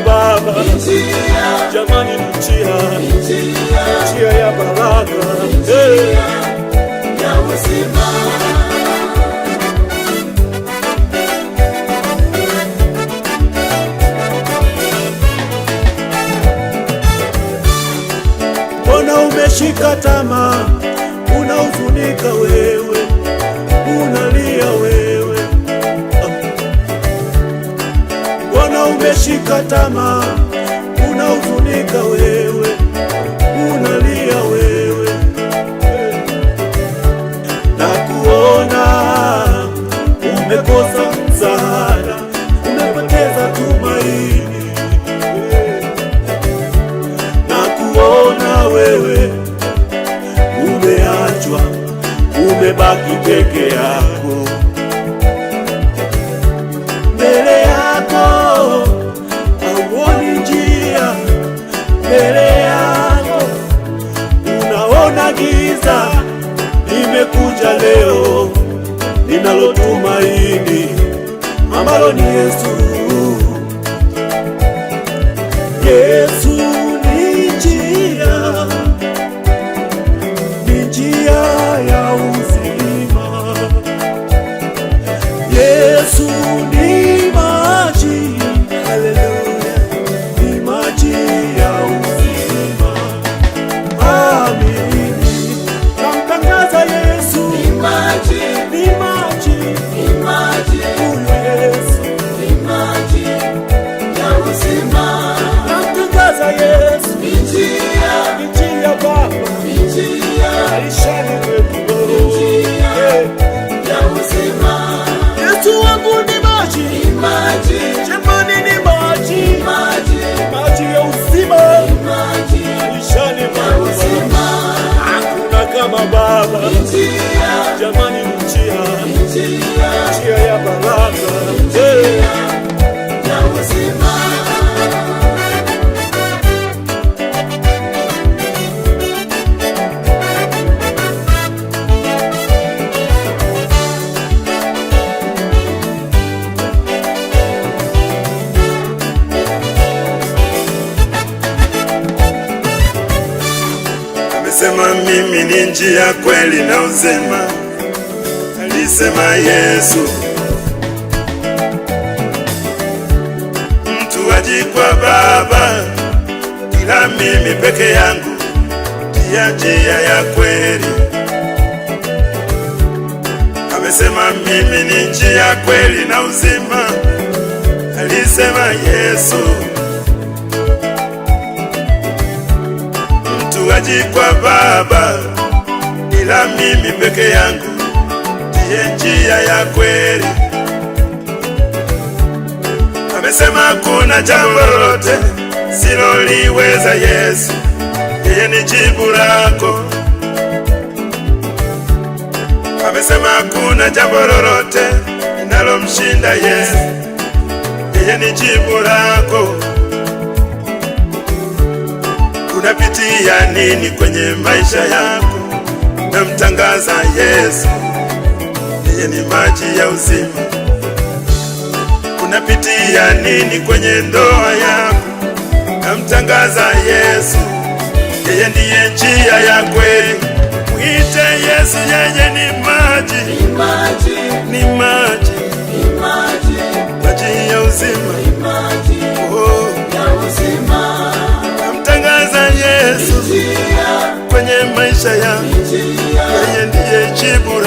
kama Baba. Jamani, njia ya baraka, ya uzima. Mbona umeshika tamaa, unahuzunika wewe, unalia wewe? Mbona umeshika tamaa, unahuzunika wewe, unalia wewe? Na kuona umekosa msaada, umepoteza tumaini, na kuona wewe umeachwa, umebaki peke yako. Mbele yako hauoni njia, mbele yako unaona giza. Nimekuja leo, ninalo tumaini ambalo ni Yesu. Yesu ni njia, ni njia ya uzima. Yesu ni maji, haleluya, ni maji ya uzima. Amini, namtangaza Yesu Ni maji, ni maji, ni maji, huyu Yesu ni maji ya uzima. namtangaza Yesu Ni njia, ni njia Baba, ni njia maishani mwetu. ya uzima. Yesu wangu ni maji, Ni maji, jamani ni maji, maji, maji ya uzima maji maishani ya mwetu. uzima. Hakuna kama Baba, Njia, jamani njia njia ya baraka, ya uzima. Amesema mimi ni njia, kweli na uzima, alisema Yesu. Mtu haji kwa Baba ila mimi peke yangu, ndiye njia ya kweli. Amesema mimi ni njia, kweli na uzima, alisema Yesu. Haji kwa Baba ila mimi peke yangu, ndiye njia ya kweli. Amesema kuna jambo lolote siloliweza Yesu, yeye ni jibu lako. Amesema kuna jambo lolote linalomshinda Yesu, yeye ni jibu lako. Unapitia nini kwenye maisha yako? Namtangaza Yesu, yeye ni maji ya uzima. Unapitia nini kwenye ndoa yako? Namtangaza Yesu, yeye ndiye njia ya kweli. Mwite Yesu, yeye ni maji, Ni maji, ni maji, ni maji, maji ya uzima. ni maji Oh, ya uzima. namtangaza Yesu Njia, kwenye maisha yangu, njia yeye ndiye jibu